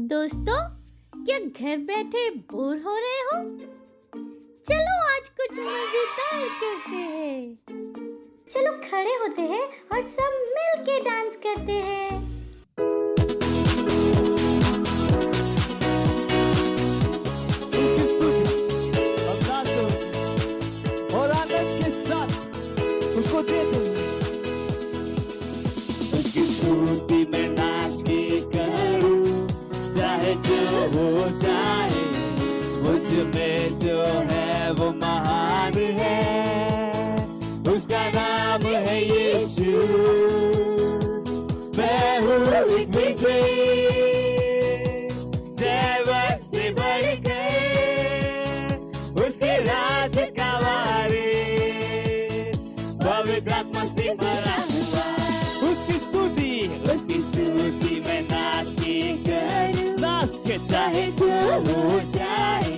दोस्तों, क्या घर बैठे बोर हो रहे हो? चलो आज कुछ मजेदार करते हैं। चलो खड़े होते हैं और सब मिल के डांस करते हैं। और आनंद के साथ उसको दे दो। उसकी स्तुति में नाच के करूं, चाहे जो हो जाए, मुझ में जो है वो महान है। उसका नाम है यीशु। मैं हूँ एक विजयी, जय से बढ़ गए, उसके राज का वारिस, पवित्र आत्मा से भरा हुआ। उसकी स्तुति में नाच के करूं, नाच के चाहे जो हो जाए,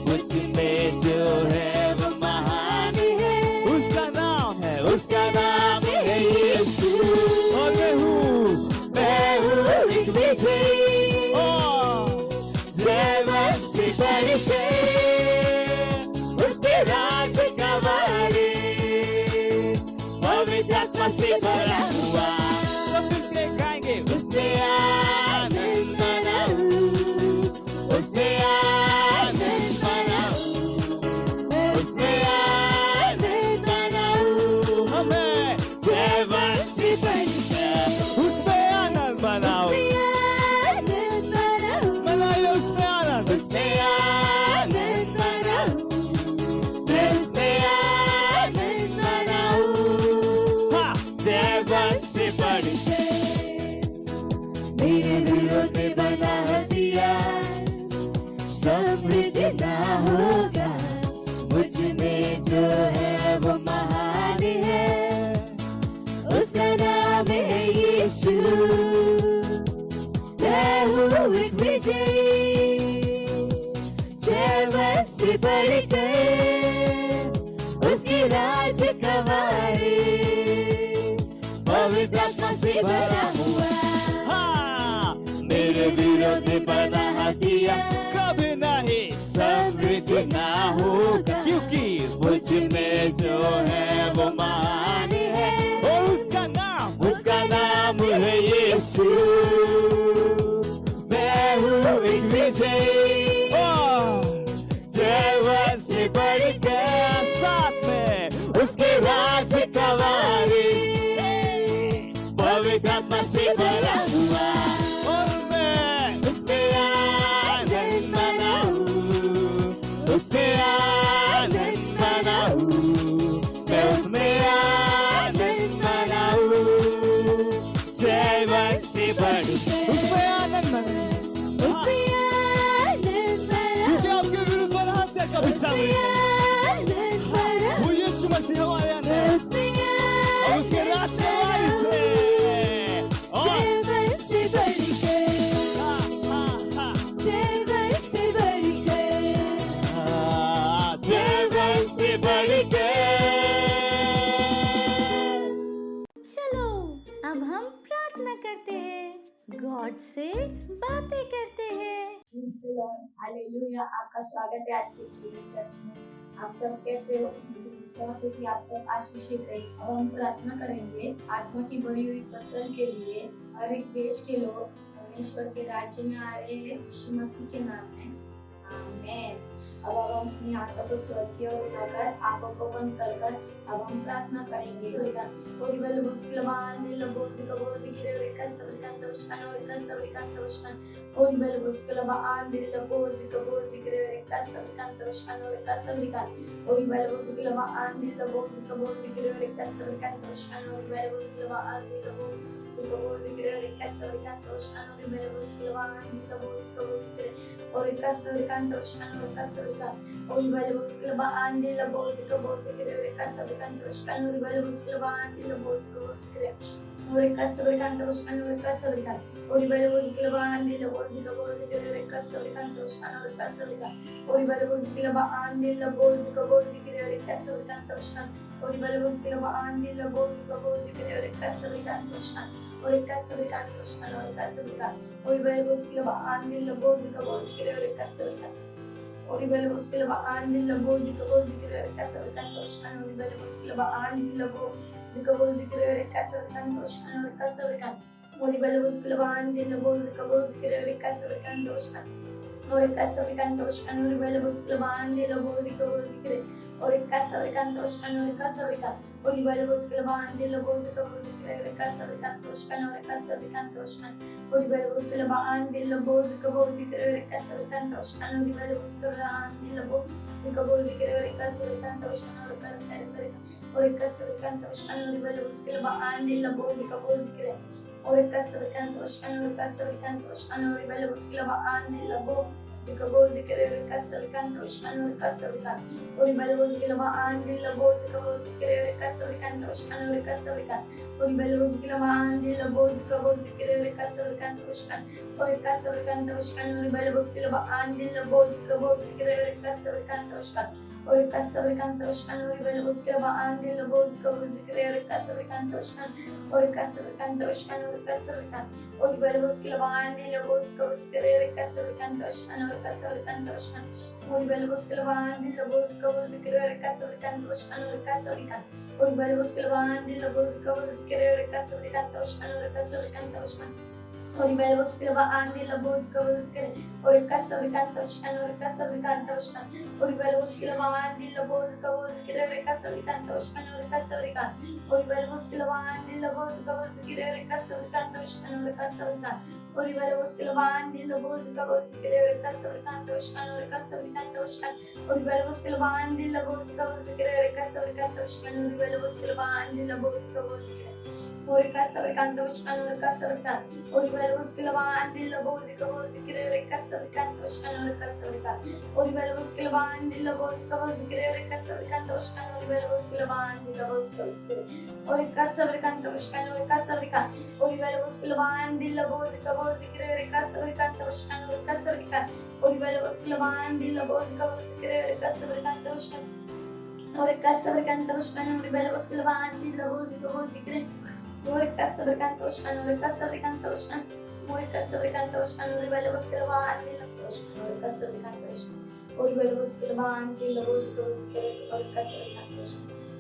मुझ में जो है वो महान है। उसका नाम है यीशु। और मैं हूँ एक विजयी, जय से बढ़ गए, उसके राज का वारिस, पवित्र आत्मा से भरा हुआ। सब मिलके गाएंगे, उससे आनंद मनाऊं, उससे आनंद मनाऊं, उससे आनंद मनाऊं। हमें जय से बढ़ गया, उससे आनंद मनाओ, मनाइए उससे आनंद, उससे आनंद मनाओ, उससे आनंद मनाओ। हाँ, जय से बढ़ मेरे विरोध में बना हथियार, समृद्ध ना होगा, मुझ में जो है वो महान है। उसका नाम है यीशु। मैं हूँ एक विजयी, जय से बढ़ गए, उसकी राज का वारिस, पवित्र आत्मा से भरा हुआ। हाँ, मेरे विरोध में बना हथियार कभी नहीं समृद्ध ना होगा, क्योंकि मुझ में जो है वो महान है। और उसका नाम है यीशु। मैं हूँ एक विजयी, जय से बढ़ गया, साथ में उसके राज का वारिस, पवित्र आत्मा से भरा हुआ। और मैं उससे आनंद मनाऊं, उससे आनंद मनाऊं, मैं उसमें आनंद मनाऊं, जय से बढ़ उसमें आनंद मनाऊं, उसमें आनंद मनाऊं। क्योंकि आपके विरुद्ध बलहाते कभी सामने वो यीशु मसीह हमारे अंदर, और उसके राज का वारिस है। और जय से बढ़ गए, जय से बढ़ गए, जय से बढ़ गए। चलो अब हम प्रार्थना करते हैं, गॉड से बातें करते हैं। हालेलुया। आपका स्वागत है आज के चिल्ड्रन चर्च में। आप सब कैसे हो? विश्वास है कि आप सब आशीषित रहे। अब हम प्रार्थना करेंगे आत्मा की बढ़ी हुई फसल के लिए। हर एक देश के लोग परमेश्वर के राज्य में आ रहे हैं यीशु मसीह के नाम में, आमीन। अब हम अपनी आंखों को स्वर्ग की ओर उठाकर आंखों को बंद कर अब हम प्रार्थना करेंगे।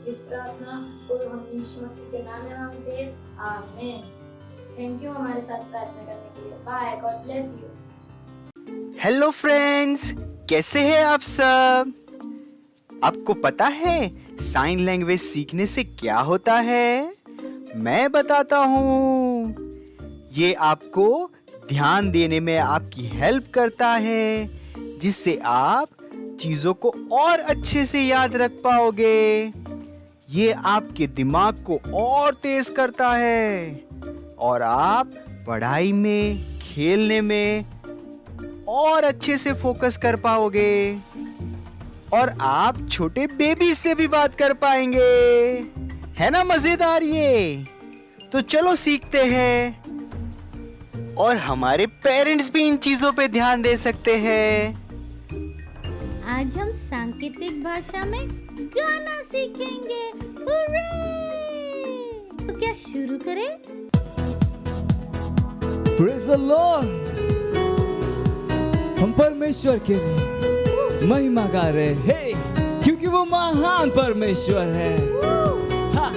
इस प्रार्थना को हम यीशु मसीह के नाम में मांगते हैं, आमीन। थैंक यू हमारे साथ प्रार्थना करने के लिए। Bye, God bless you. Hello friends, कैसे हैं आप सब? आपको पता है साइन लैंग्वेज सीखने से क्या होता है? मैं बताता हूँ। ये आपको ध्यान देने में आपकी हेल्प करता है, जिससे आप चीजों को और अच्छे से याद रख पाओगे। ये आपके दिमाग को और तेज करता है और आप पढ़ाई में, खेलने में और अच्छे से फोकस कर पाओगे और आप छोटे बेबी से भी बात कर पाएंगे। है ना मजेदार ये? तो चलो सीखते हैं और हमारे पेरेंट्स भी इन चीजों पे ध्यान दे सकते हैं। आज हम सांकेतिक भाषा में गाना सीखेंगे। हुर्रे! तो क्या शुरू करें? Praise the Lord. हम परमेश्वर के लिए महिमा गा रहे हैं, क्योंकि वो महान परमेश्वर है। हाँ।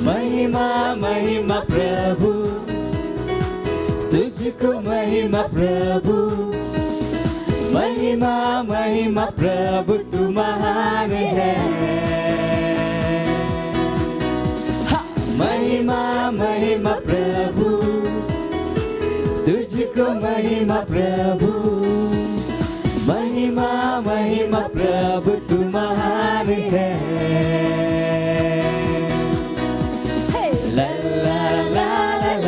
महिमा महिमा प्रभु, तुझको महिमा प्रभु, महिमा महिमा प्रभु, तू महान है। महिमा महिमा प्रभु, तुझको महिमा प्रभु, महिमा महिमा प्रभु, तू महान है। ला ला ला ला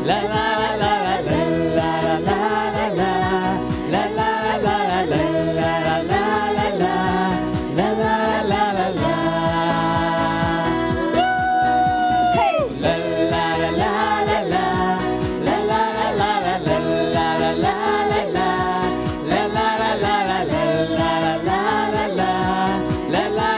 ला ला la la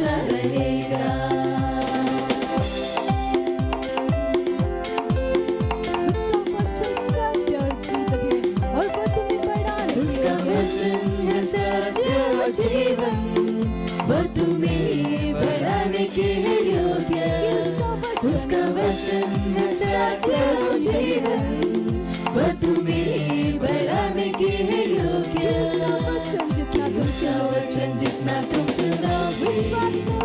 हमेशा रहेगा। उसका वचन सत्य और जीवन, वो तुम्हें बढ़ाने के है योग्य। उसका वचन है सत्य और जीवन, वो तुम्हें बढ़ाने के है योग्य। उसका वचन जितना तुम सुनोगे,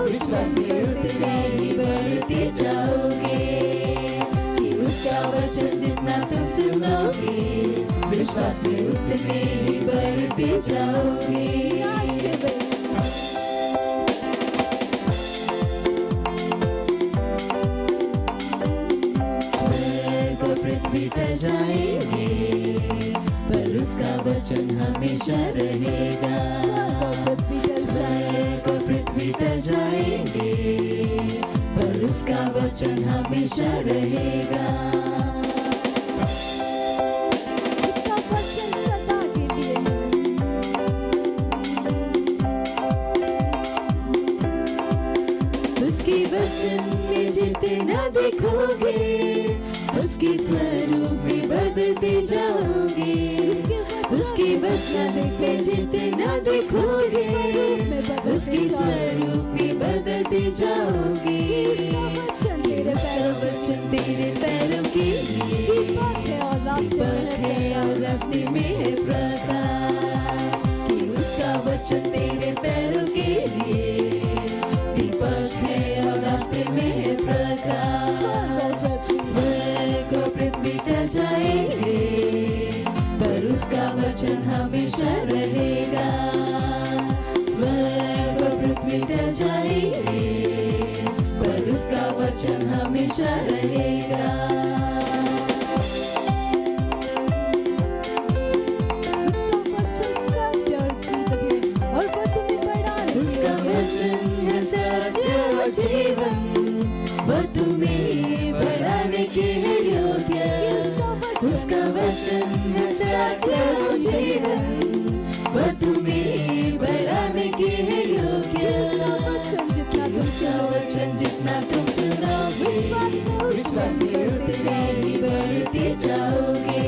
विश्वास में उतने ही बढ़ते जाओगे। कि उसका वचन जितना तुम सुनोगे, विश्वास में उतने ही बढ़ते जाओगे। स्वर्ग और पृथ्वी टल जाएंगे, पर उसका वचन हमेशा रहेगा। स्वर्ग और पृथ्वी टल जाएंगे, पर उसका वचन हमेशा रहेगा। उसके वचन में जितना देखोगे, उसके स्वरूप में बदलते जाओगे। उसके वचन में जितना देखोगे, उसके स्वरूप में बदलते जाओगे। वचन तेरे पैरों के लिए दीपक है और रास्ते में है प्रकाश। कि उसका वचन तेरे पैरों के लिए दीपक है और रास्ते में है प्रकाश। स्वर्ग और पृथ्वी टल जाएंगे, पर उसका वचन हमेशा रहेगा। स्वर्ग और पृथ्वी टल जाएंगे, पर उसका वचन हमेशा रहेगा। उसका वचन है सत्य और जीवन, वो तुम्हें बढ़ाने के है योग्य। उसका वचन है सत्य और जीवन, वो तुम्हें बढ़ाने के है योग्य। उसका वचन जितना तुम सुनोगे, विश्वास में उतने ही बढ़ते जाओगे।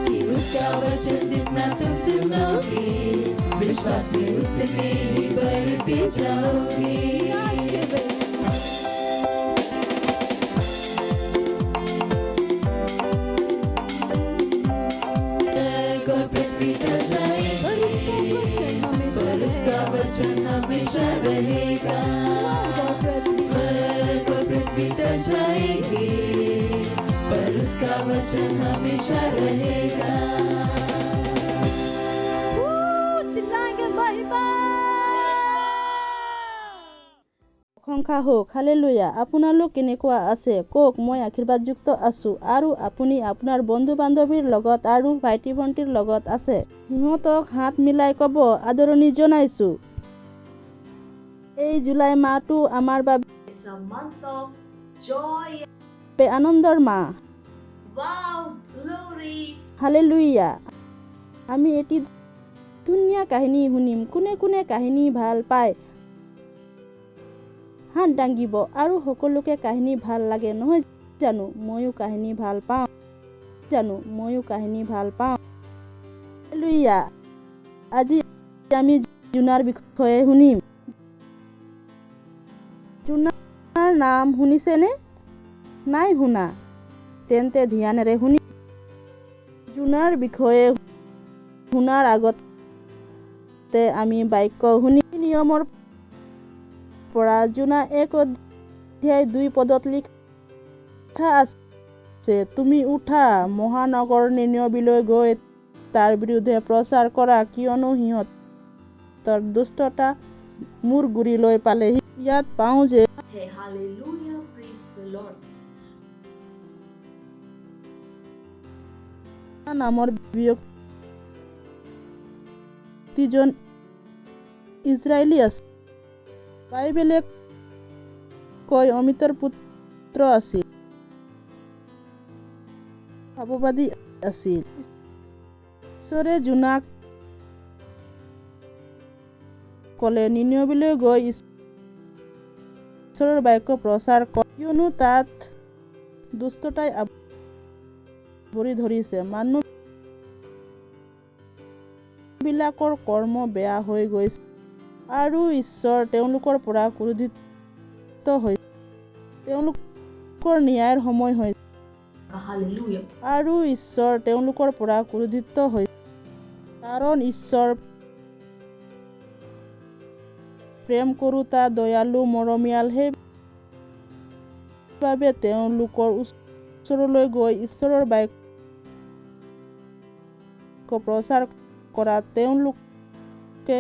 कि उसका वचन जितना तुम सुनोगे, विश्वास में उतने ही बढ़ते जाओगे। स्वर्ग और पृथ्वी टल जाएंगे, पर उसका वचन हमेशा रहेगा। स्वर्ग और पृथ्वी टल जाएंगे, पर उसका वचन हमेशा रहेगा। প্ৰশংসা হওক, হালেলুয়া। আপোনালোক কেনেকুৱা আছে কওক। মই আশীৰ্বাদযুক্ত আছোঁ আৰু আপুনি আপোনাৰ বন্ধু বান্ধৱীৰ লগত আৰু ভাইটি ভণ্টিৰ লগত আছে। সিহঁতক হাত মিলাই ক'ব, আদৰণি জনাইছোঁ। এই জুলাই মাহটো আমাৰ বাবে It's a month of joy. আনন্দৰ মাহ। Wow, glory. হালেলুয়া। আমি এটি ধুনীয়া কাহিনী শুনিম। কোনে কোনে কাহিনী ভাল পায় হাত দাঙিব। আৰু সকলোকে কাহিনী ভাল লাগে নহয় জানো? ময়ো কাহিনী ভাল পাওঁ। হালেলুয়া। আজি আমি জোনাৰ বিষয়ে শুনিম। জোনাৰ নাম শুনিছেনে? নাই শুনা? তেন্তে ধ্যানেৰে শুনি। জোনাৰ বিষয়ে শুনাৰ আগতে আমি বাক্য শুনি। নিয়মৰ পৰা জোনা 1:2 লিখা আছে, তুমি উঠা, মহানগৰ নিনিৱেলৈ গৈ তাৰ বিৰুদ্ধে প্ৰচাৰ কৰা, কিয়নো সিহঁতৰ দুষ্টতা মূৰ গুৰিলৈ পালেহি। ইয়াত পাওঁ যে Hey, hallelujah, praise the Lord. নামৰ ব্যক্তিজন ইজৰাইলী আছিল। বাইবেলে কয় অমিতৰ পুত্ৰ আছিল, ভাৱবাদী আছিল। ঈশ্বৰে জোনাক ক'লে, নিনিৱেলৈ গৈ ঈশ্বৰৰ বাক্য প্ৰচাৰ কৰ, কিয়নো তাত দুষ্টতাই আৱৰি ধৰিছে। মানুহবিলাকৰ কৰ্ম বেয়া হৈ গৈছে আৰু ঈশ্বৰ তেওঁলোকৰ পৰা ক্ৰোধিত হৈছে। তেওঁলোকৰ ন্যায়ৰ সময় হৈছে আৰু ঈশ্বৰ তেওঁলোকৰ পৰা ক্ৰোধিত হৈছে, কাৰণ ঈশ্বৰ প্ৰেম কৰোতা, দয়ালু, মৰমীয়াল। সেইবাবে তেওঁলোকৰ ওচৰলৈ গৈ ঈশ্বৰৰ বাক্য প্ৰচাৰ কৰাত তেওঁলোকে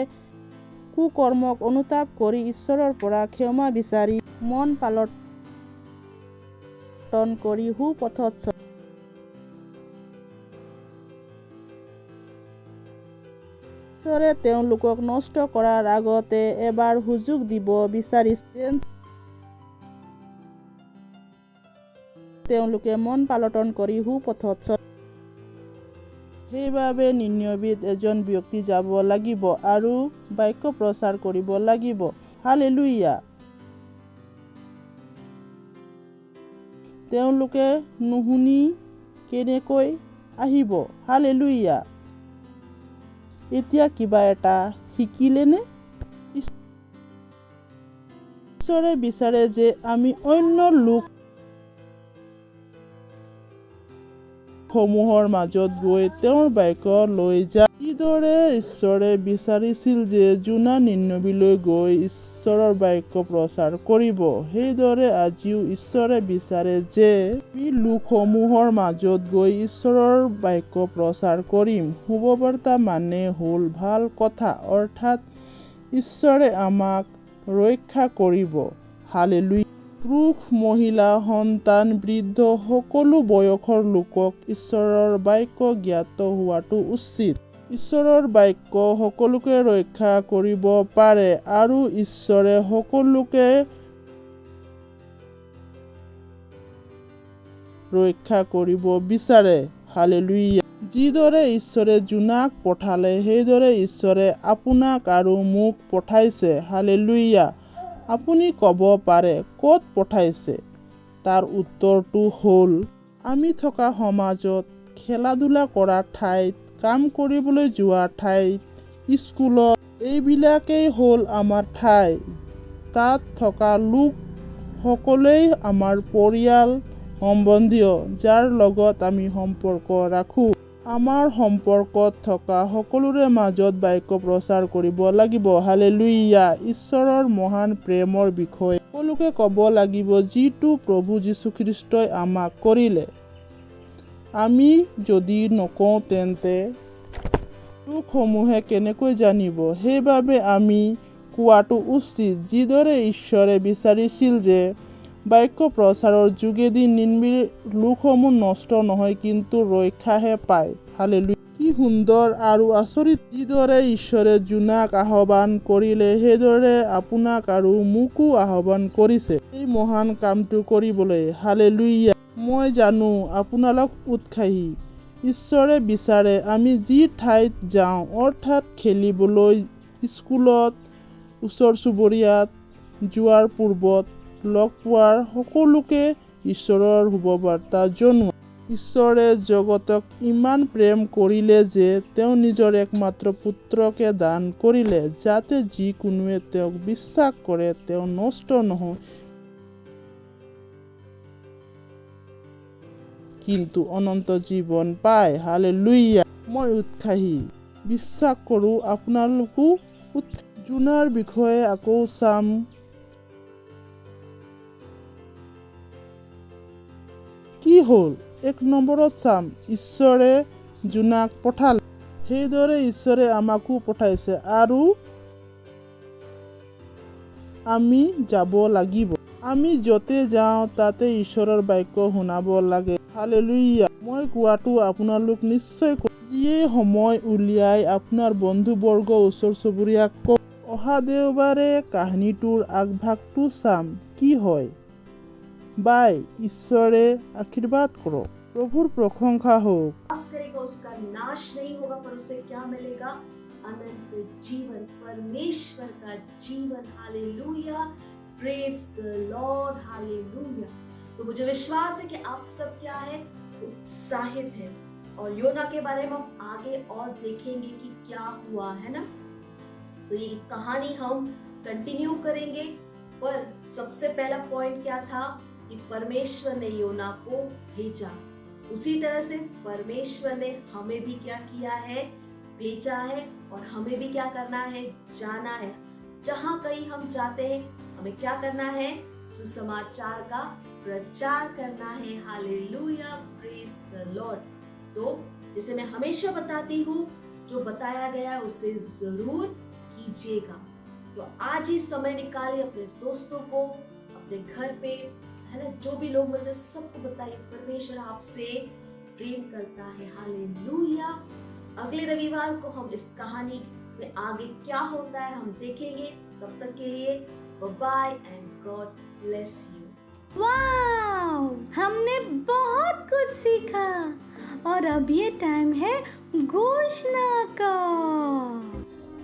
কুকৰ্মক অনুতাপ কৰি ঈশ্বৰৰ পৰা ক্ষমা বিচাৰি মন পালটন কৰি সুপথত চলে। ঈশ্বৰে তেওঁলোকক নষ্ট কৰাৰ আগতে এবাৰ সুযোগ দিব বিচাৰিছে, যেন তেওঁলোকে মন পালটন কৰি সুপথত চলে। সেইবাবে নিনিৱীত এজন ব্যক্তি যাব লাগিব আৰু বাক্য প্ৰচাৰ কৰিব লাগিব। হালেলুয়া। তেওঁলোকে নুশুনি কেনেকৈ আহিব? হালেলুয়া। এতিয়া কিবা এটা শিকিলেনে? ঈশ্বৰে বিচাৰে যে আমি অন্য লোকসমূহৰ মাজত গৈ তেওঁৰ বাক্য লৈ যাওঁ। যিদৰে ঈশ্বৰে বিচাৰিছিল যে জোনা নিনিৱীলৈ গৈ ঈশ্বৰৰ বাক্য প্ৰচাৰ কৰিব, সেইদৰে আজিও ঈশ্বৰে বিচাৰে যে আমি লোকসমূহৰ মাজত গৈ ঈশ্বৰৰ বাক্য প্ৰচাৰ কৰিম। শুভবাৰ্তা মানে হ'ল ভাল কথা, অৰ্থাৎ ঈশ্বৰে আমাক ৰক্ষা কৰিব। হালেলুয়া। পুৰুষ, মহিলা, সন্তান, বৃদ্ধ সকলো বয়সৰ লোকক ঈশ্বৰৰ বাক্য জ্ঞাত হোৱাটো উচিত। ঈশ্বৰৰ বাক্য সকলোকে ৰক্ষা কৰিব পাৰে আৰু ঈশ্বৰে সকলোকে ৰক্ষা কৰিব বিচাৰে। হালেলুয়া। যিদৰে ঈশ্বৰে জোনাক পঠালে, সেইদৰে ঈশ্বৰে আপোনাক আৰু মোক পঠাইছে। হালেলুয়া। আপুনি ক'ব পাৰে, ক'ত পঠাইছে? তাৰ উত্তৰটো হ'ল, আমি থকা সমাজত, খেলা-ধূলা কৰা ঠাইত, কাম কৰিবলৈ যোৱা ঠাইত, স্কুলত। এইবিলাকেই হ'ল আমাৰ ঠাই। তাত থকা লোক সকলেই আমাৰ পৰিয়াল সম্বন্ধীয়, যাৰ লগত আমি সম্পৰ্ক ৰাখোঁ। আমাৰ সম্পৰ্কত থকা সকলোৰে মাজত বাক্য প্ৰচাৰ কৰিব লাগিব। হালেলুয়া। ঈশ্বৰৰ মহান প্ৰেমৰ বিষয়ে সকলোকে ক'ব লাগিব, যিটো প্ৰভু যীশু খ্ৰীষ্টই আমাক কৰিলে। আমি যদি নকওঁ তেন্তে লোকসমূহে কেনেকৈ জানিব? সেইবাবে আমি কোৱাটো উচিত। যিদৰে ঈশ্বৰে বিচাৰিছিল যে বাক্য প্ৰচাৰৰ যোগেদি নিনিৱীৰ লোকসমূহ নষ্ট নহয়, কিন্তু ৰক্ষাহে পায়। হালেলুয়া। কি সুন্দৰ আৰু আচৰিত! যিদৰে ঈশ্বৰে জোনাক আহ্বান কৰিলে, সেইদৰে আপোনাক আৰু মোকো আহ্বান কৰিছে এই মহান কামটো কৰিবলৈ। হালেলুয়া। মই জানো আপোনালোক উৎসাহী। ঈশ্বৰে বিচাৰে আমি যি ঠাইত যাওঁ, অৰ্থাৎ খেলিবলৈ, স্কুলত, ওচৰ চুবুৰীয়াত যোৱাৰ পূৰ্বত লগ পোৱাৰ সকলোকে ঈশ্বৰৰ শুভবাৰ্তা জনোৱা। ঈশ্বৰে জগতক ইমান প্ৰেম কৰিলে যে তেওঁ নিজৰ একমাত্ৰ পুত্ৰকে দান কৰিলে, যাতে যিকোনোৱে তেওঁক বিশ্বাস কৰে তেওঁ নষ্ট নহয়, কিন্তু অনন্ত জীৱন পায়। হালেলুয়া। মই উৎসাহী। বিশ্বাস কৰোঁ আপোনালোকো জোনাৰ বিষয়ে আকৌ চাম। কি হ'ল? 1 নম্বৰত চাম, ঈশ্বৰে জোনাক পঠালে। সেইদৰে ঈশ্বৰে আমাকো পঠাইছে আৰু আমি যাব লাগিব। আমি য'তে যাওঁ তাতে ঈশ্বৰৰ বাক্য শুনাব লাগে। হালেলুয়া। মই কোৱাটো আপোনালোক নিশ্চয় যিয়ে সময় উলিয়াই আপোনাৰ বন্ধুবৰ্গ, ওচৰ চুবুৰীয়াক কওক। অহা দেওবাৰে কাহিনীটোৰ আগভাগটো চাম। কি হয়? বাই। ঈশ্বৰে আশীৰ্বাদ কৰক। প্ৰভুৰ প্ৰশংসা হওক। नाश करेगा, उसका नाश नहीं होगा, पर उसे क्या मिलेगा? अनंत जीवन, परमेश्वर का जीवन। Hallelujah. Praise the Lord, hallelujah. तो मुझे विश्वास है कि आप सब क्या है, उत्साहित है। और योना के बारे में हम आगे और देखेंगे कि क्या हुआ, है ना। तो ये कहानी हम कंटिन्यू करेंगे, पर सबसे पहला पॉइंट क्या था कि परमेश्वर ने योना को भेजा। उसी तरह से परमेश्वर ने हमें भी क्या किया है, भेजा है। और हमें भी क्या करना है, जाना है। जहां कहीं हम जाते हैं हमें क्या करना है, सुसमाचार का प्रचार करना है। Hallelujah, praise the Lord. तो जैसे मैं हमेशा बताती हूँ, जो बताया गया है उसे जरूर कीजिएगा। तो आज ही समय निकालिए, अपने दोस्तों को, अपने घर पे, है ना, जो भी लोग मिलते हैं सबको बताइए परमेश्वर आपसे प्रेम करता है। हालेलुया। अगले रविवार को हम इस कहानी में आगे क्या होता है हम देखेंगे। तब तक के लिए bye and God bless you. Wow, हमने बहुत कुछ सीखा और अब ये टाइम है घोषणा का।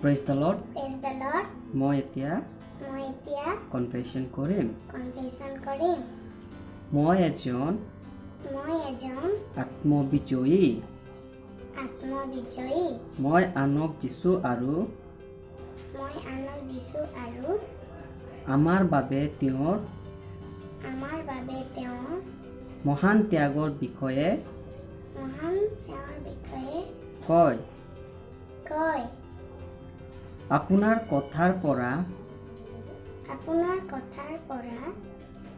Praise the lord. Praise the Lord. মই এতিয়া মই এতিয়া কনফেশ্যন কৰিম। কনফেশ্যন কৰিম। মই এজন মই এজন আত্মবিজয়ী। আত্মবিজয়ী। মই আনক যীশু আৰু মই আনক যীশু আৰু আমাৰ বাবে তেওঁৰ আমাৰ বাবে তেওঁৰ মহান ত্যাগৰ বিষয়ে মহান তেওঁৰ বিষয়ে কয়। কয়। আপোনাৰ কথাৰ পৰা আপোনাৰ কথাৰ পৰা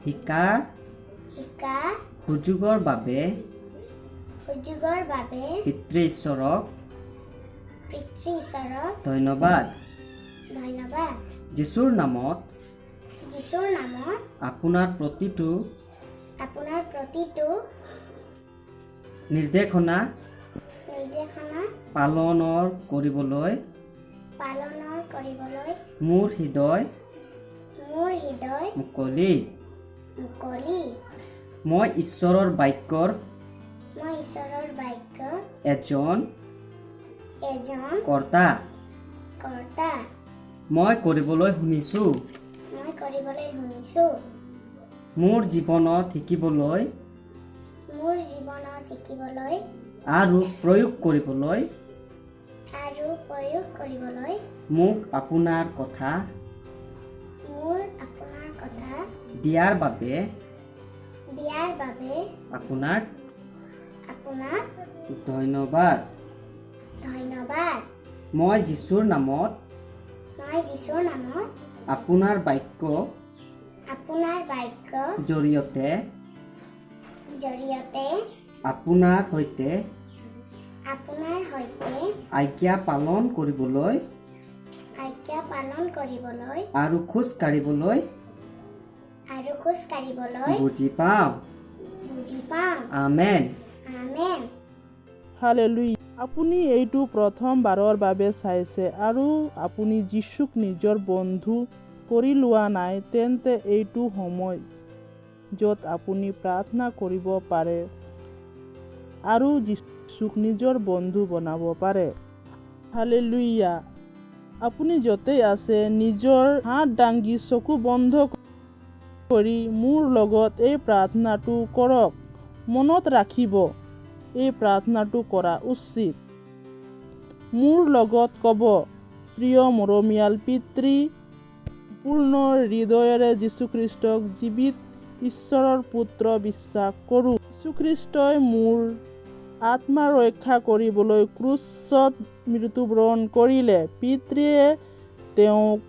শিকাৰ শিকা সুযোগৰ বাবে সুযোগৰ বাবে পিতৃ ঈশ্বৰক পিতৃ ঈশ্বৰক ধন্যবাদ। ধন্যবাদ। যীশুৰ নামত যীশুৰ নামত আপোনাৰ প্ৰতিটো আপোনাৰ প্ৰতিটো নিৰ্দেশনা নিৰ্দেশনা পালনৰ কৰিবলৈ পালনৰ কৰিবলৈ মোৰ হৃদয় মুকলি। মুকলি। মই ঈশ্বৰৰ বাক্যৰ মই ঈশ্বৰৰ বাক্য এজন এজন কৰ্তা। কৰ্তা। মই কৰিবলৈ শুনিছোঁ। মই কৰিবলৈ শুনিছোঁ। মোৰ জীৱনত শিকিবলৈ মোৰ জীৱনত শিকিবলৈ আৰু প্ৰয়োগ কৰিবলৈ মোক আপোনাৰ কথা দিয়াৰ বাবে আপোনাক ধন্যবাদ। ধন্যবাদ। মই যীশুৰ নামত আপোনাৰ বাক্য জৰিয়তে আপোনাৰ সৈতে আজ্ঞা পালন কৰিবলৈ আৰু খোজ কাঢ়িবলৈ বুজি পাওঁ। আমেন। হালেলুয়া। আপুনি এইটো প্ৰথমবাৰৰ বাবে চাইছে আৰু আপুনি যীশুক নিজৰ বন্ধু কৰি লোৱা নাই, তেন্তে এইটো সময় য'ত আপুনি প্ৰাৰ্থনা কৰিব পাৰে আৰু যীশুক নিজৰ বন্ধু বনাব পাৰে। হালেলুয়া। আপুনি য'তেই আছে নিজৰ হাত দাঙি চকু বন্ধ কৰি মোৰ লগত এই প্ৰাৰ্থনাটো কৰক। মনত ৰাখিব, এই প্ৰাৰ্থনাটো কৰা উচিত। মোৰ লগত ক'ব, প্ৰিয় মৰমীয়াল পিতৃ, পূৰ্ণ হৃদয়েৰে যীশুখ্ৰীষ্টক জীৱিত ঈশ্বৰৰ পুত্ৰ বিশ্বাস কৰোঁ। যীশুখ্ৰীষ্টই মোৰ আত্মা ৰক্ষা কৰিবলৈ ক্ৰুচত মৃত্যুবৰণ কৰিলে। পিতৃয়ে তেওঁক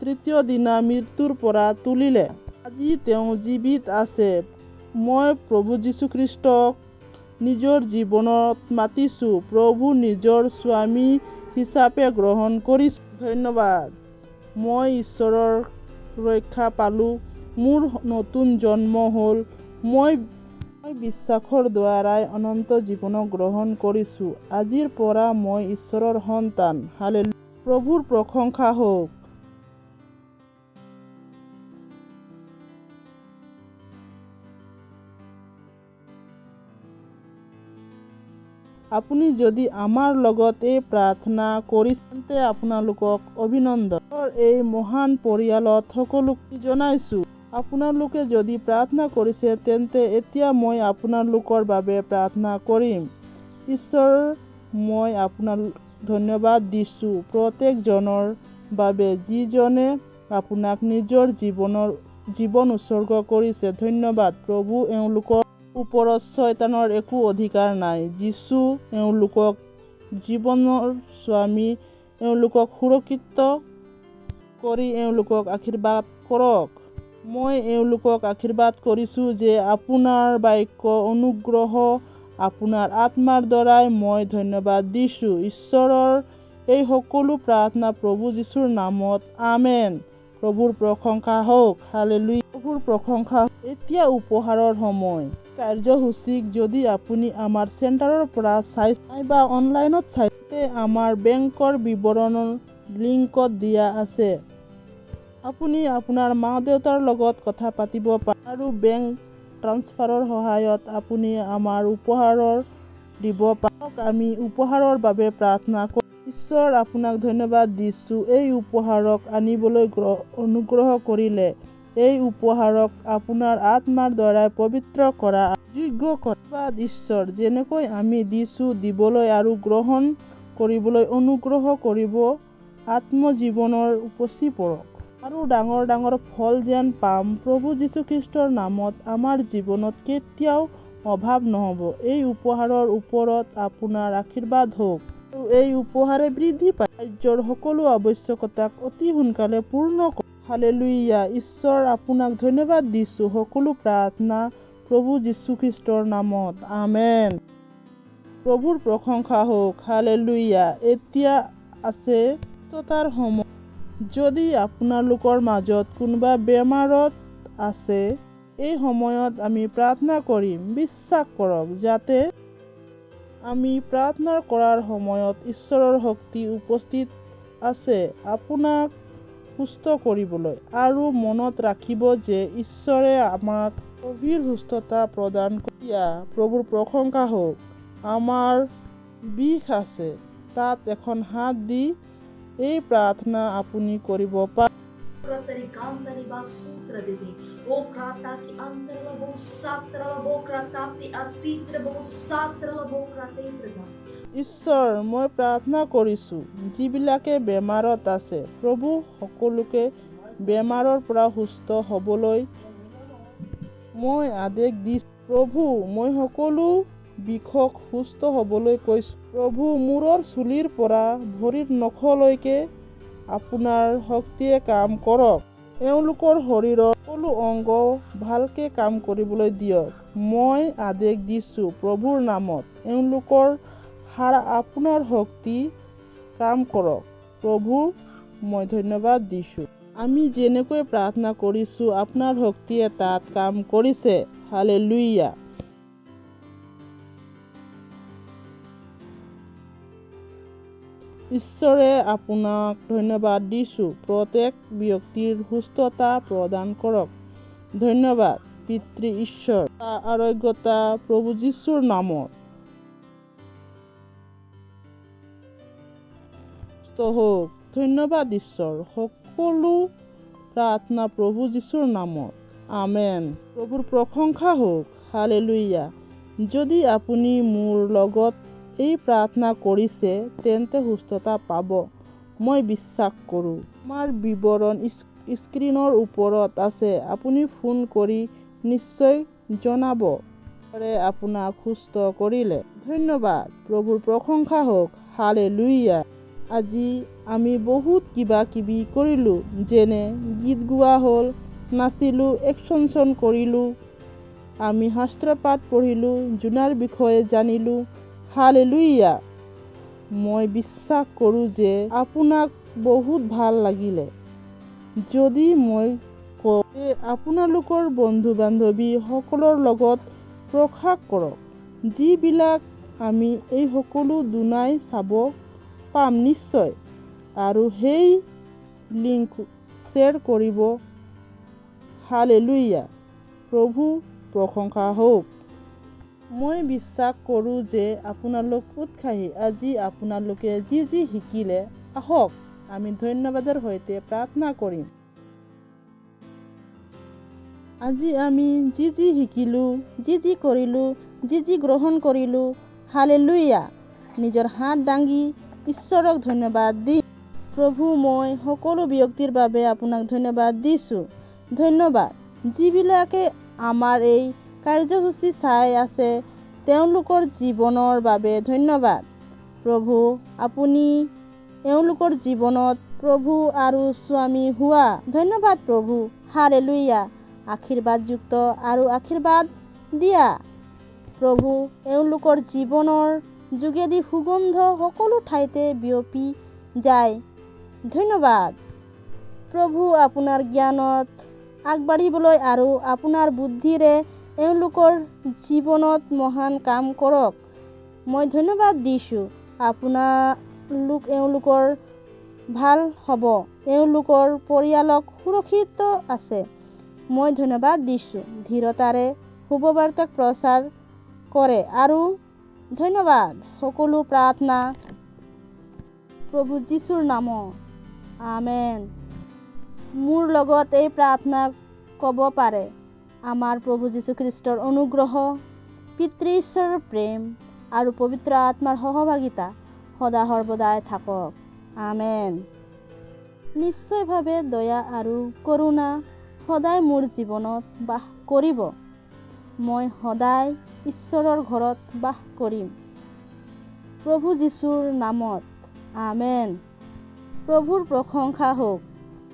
তৃতীয় দিনা মৃত্যুৰ পৰা তুলিলে। আজি তেওঁ জীৱিত আছে। মই প্ৰভু যীশুখ্ৰীষ্টক নিজৰ জীৱনত মাতিছোঁ। প্ৰভু নিজৰ স্বামী হিচাপে গ্ৰহণ কৰিছোঁ। ধন্যবাদ। মই ঈশ্বৰৰ ৰক্ষা পালোঁ। মোৰ নতুন জন্ম হ'ল। মই বিশ্বাসৰ দ্বাৰাই অনন্ত জীৱনক গ্ৰহণ কৰিছোঁ। আজিৰ পৰা মই ঈশ্বৰৰ সন্তান। হালেলুয়া। প্ৰভুৰ প্ৰশংসা হওক। আপুনি যদি আমাৰ লগত এই প্ৰাৰ্থনা কৰিছে তেন্তে আপোনালোকক অভিনন্দন। এই মহান পৰিয়ালত সকলোকে জনাইছোঁ। আপোনালোকে যদি প্ৰাৰ্থনা কৰিছে তেন্তে এতিয়া মই আপোনালোকৰ বাবে প্ৰাৰ্থনা কৰিম। ঈশ্বৰ, মই আপোনাক ধন্যবাদ দিছোঁ প্ৰত্যেকজনৰ বাবে যিজনে আপোনাক নিজৰ জীৱন উৎসৰ্গ কৰিছে। ধন্যবাদ প্ৰভু, এওঁলোকৰ ওপৰত শয়তানৰ একো অধিকাৰ নাই। যীশু এওঁলোকক জীৱনৰ স্বামী, এওঁলোকক সুৰক্ষিত কৰি এওঁলোকক আশীৰ্বাদ কৰক। মই এওঁলোকক আশীৰ্বাদ কৰিছোঁ যে আপোনাৰ বাক্য অনুগ্ৰহ আপোনাৰ আত্মাৰ দ্বাৰাই মই ধন্যবাদ দিছোঁ। ঈশ্বৰৰ এই সকলো প্ৰাৰ্থনা প্ৰভু যীশুৰ নামত, আমেন। প্ৰভুৰ প্ৰশংসা হওক। হালেলুয়া। প্ৰভুৰ প্ৰশংসা। এতিয়া উপহাৰৰ সময়। কাৰ্যসূচী যদি আপুনি আমাৰ চেণ্টাৰৰ পৰা চাইছে বা অনলাইনত চাইছে, আমাৰ বেংকৰ বিৱৰণ লিংকত দিয়া আছে। আপুনি আপোনাৰ মা-দেউতাৰ লগত কথা পাতিব পাৰে আৰু বেংক ট্ৰান্সফাৰৰ সহায়ত আপুনি আমাৰ উপহাৰ দিব পাৰে। আমি উপহাৰৰ বাবে প্ৰাৰ্থনা কৰোঁ। ঈশ্বৰ, আপোনাক ধন্যবাদ দিছোঁ এই উপহাৰক আনিবলৈ অনুগ্ৰহ কৰিলে। এই উপহাৰক আপোনাৰ আত্মাৰ দ্বাৰাই পবিত্ৰ কৰা যোগ্য কৰা। ঈশ্বৰ, যেনেকৈ আমি দিছোঁ দিবলৈ আৰু গ্ৰহণ কৰিবলৈ অনুগ্ৰহ কৰিব। আত্মজীৱনৰ উপচি পৰক আৰু ডাঙৰ ডাঙৰ ফল যেন পাম। প্ৰভু যীশুখ্ৰীষ্টৰ নামত আমাৰ জীৱনত কেতিয়াও অভাৱ নহ'ব। এই উপহাৰৰ ওপৰত আপোনাৰ আশীৰ্বাদ হওক আৰু এই উপহাৰে বৃদ্ধি পায় ৰাজ্যৰ সকলো আৱশ্যকতাক অতি সোনকালে পূৰ্ণ কৰক। হালেলুয়া। ঈশ্বৰ, আপোনাক ধন্যবাদ দিছোঁ সকলো প্ৰাৰ্থনা প্ৰভু যীশুখ্ৰীষ্টৰ নামত, আমেন। প্ৰভুৰ প্ৰশংসা হওক। হালেলুয়া। এতিয়া আছে সুস্থতাৰ সময়। যদি আপোনালোকৰ মাজত কোনোবা বেমাৰত আছে, এই সময়ত আমি প্ৰাৰ্থনা কৰিম। বিশ্বাস কৰক যাতে আমি প্ৰাৰ্থনা কৰাৰ সময়ত ঈশ্বৰৰ শক্তি উপস্থিত আছে আপোনাক সুস্থ কৰিবলৈ। আৰু মনত ৰাখিব যে ঈশ্বৰে আমাক গভীৰ সুস্থতা প্ৰদান কৰে। প্ৰভুৰ প্ৰশংসা হওক। আমাৰ বিষ আছে, তাত এখন হাত দি এই প্ৰাৰ্থনা আপুনি কৰিব পাৰে। ঈশ্বৰ, মই প্ৰাৰ্থনা কৰিছোঁ যিবিলাকে বেমাৰত আছে, প্ৰভু সকলোকে বেমাৰৰ পৰা সুস্থ হ'বলৈ মই আদেশ দিছোঁ। প্ৰভু, মই সকলো বিষক সুস্থ হ'বলৈ কৈছোঁ। প্ৰভু, মূৰৰ চুলিৰ পৰা ভৰিৰ নখলৈকে আপোনাৰ শক্তিয়ে কাম কৰক। এওঁলোকৰ শৰীৰৰ সকলো অংগ ভালকে কাম কৰিবলৈ দিয়ক। মই আদেশ দিছোঁ প্ৰভুৰ নামত, এওঁলোকৰ হাড় আপোনাৰ শক্তি কাম কৰক। প্ৰভু, মই ধন্যবাদ দিছোঁ। আমি যেনেকৈ প্ৰাৰ্থনা কৰিছোঁ আপোনাৰ শক্তিয়ে তাত কাম কৰিছে। হালেলুয়া। ঈশ্বৰে, আপোনাক ধন্যবাদ দিছোঁ প্ৰত্যেক ব্যক্তিৰ সুস্থতা প্ৰদান কৰক। ধন্যবাদ পিতৃ ঈশ্বৰ, আৰোগ্যতা প্ৰভু যীশুৰ নামত হওক। ধন্যবাদ ঈশ্বৰ, সকলো প্ৰাৰ্থনা প্ৰভু যীশুৰ নামত, আমেন। প্ৰভুৰ প্ৰশংসা হওক। হালেলুয়া। যদি আপুনি মোৰ লগত এই প্ৰাৰ্থনা কৰিছে তেন্তে সুস্থতা পাব, মই বিশ্বাস কৰোঁ। আমাৰ বিৱৰণ স্ক্ৰীনৰ ওপৰত আছে। আপুনি ফোন কৰি নিশ্চয় জনাব আপোনাক সুস্থ কৰিলে। ধন্যবাদ। প্ৰভুৰ প্ৰশংসা হওক। হালেলুয়া। আজি আমি বহুত কিবা কিবি কৰিলোঁ, যেনে গীত গোৱা হ'ল, নাচিলোঁ, এক্সন কৰিলোঁ, আমি শাস্ত্ৰপাঠ পঢ়িলোঁ, জোনাৰ বিষয়ে জানিলোঁ। হালেলুয়া। মই বিশ্বাস কৰোঁ যে আপোনাক বহুত ভাল লাগিলে। যদি মই কওঁ যে আপোনালোকৰ বন্ধু-বান্ধৱী সকলৰ লগত প্ৰকাশ কৰক, যিবিলাক আমি এই সকলো দুনাই চাব পাম নিশ্চয়, আৰু সেই লিংক শ্বেয়াৰ কৰিব। হালেলুয়া। প্ৰভু প্ৰশংসা হওক। মই বিশ্বাস কৰোঁ যে আপোনালোক উৎসাহী। আজি আপোনালোকে যি শিকিলে, আহক আমি ধন্যবাদৰ সৈতে প্ৰাৰ্থনা কৰিম। আজি আমি যি শিকিলোঁ, যি কৰিলোঁ, যি গ্ৰহণ কৰিলোঁ, হালেলুয়া, নিজৰ হাত দাঙি ঈশ্বৰক ধন্যবাদ দি, প্ৰভু মই সকলো ব্যক্তিৰ বাবে আপোনাক ধন্যবাদ দিছোঁ। ধন্যবাদ যিবিলাকে আমাৰ এই কাৰ্যসূচী চাই আছে, তেওঁলোকৰ জীৱনৰ বাবে ধন্যবাদ। প্ৰভু আপুনি এওঁলোকৰ জীৱনত প্ৰভু আৰু স্বামী হোৱা। ধন্যবাদ প্ৰভু, হালেলুয়া, আশীৰ্বাদযুক্ত আৰু আশীৰ্বাদ দিয়া। প্ৰভু এওঁলোকৰ জীৱনৰ যোগেদি সুগন্ধ সকলো ঠাইতে বিয়পি যায়। ধন্যবাদ প্ৰভু আপোনাৰ জ্ঞানত আগবাঢ়িবলৈ আৰু আপোনাৰ বুদ্ধিৰে এওঁলোকৰ জীৱনত মহান কাম কৰক। মই ধন্যবাদ দিছোঁ আপোনালোক এওঁলোকৰ ভাল হ'ব, এওঁলোকৰ পৰিয়ালক সুৰক্ষিত আছে। মই ধন্যবাদ দিছোঁ ধীৰতাৰে শুভবাৰ্তাক প্ৰচাৰ কৰে আৰু ধন্যবাদ সকলো প্ৰাৰ্থনা প্ৰভু যীশুৰ নামত, আমেন। মোৰ লগত এই প্ৰাৰ্থনা ক'ব পাৰে। আমাৰ প্ৰভু যীশুখ্ৰীষ্টৰ অনুগ্ৰহ, পিতৃ ঈশ্বৰৰ প্ৰেম আৰু পবিত্ৰ আত্মাৰ সহভাগিতা সদা সৰ্বদাই থাকক, আমেন। নিশ্চয়ভাৱে দয়া আৰু কৰোণা সদায় মোৰ জীৱনত বাস কৰিব। মই সদায় ঈশ্বৰৰ ঘৰত বাস কৰিম, প্ৰভু যীশুৰ নামত, আমেন। প্ৰভুৰ প্ৰশংসা হওক।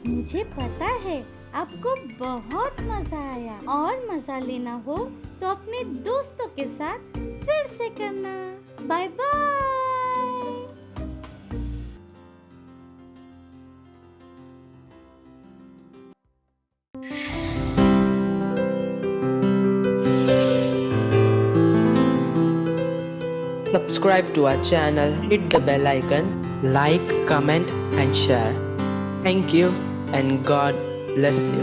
मुझे पता है आपको बहुत मजा आया और मजा लेना हो तो अपने दोस्तों के साथ फिर से करना। Bye bye. Subscribe to our channel, hit the bell icon, like, comment and share. Thank you and God bless you.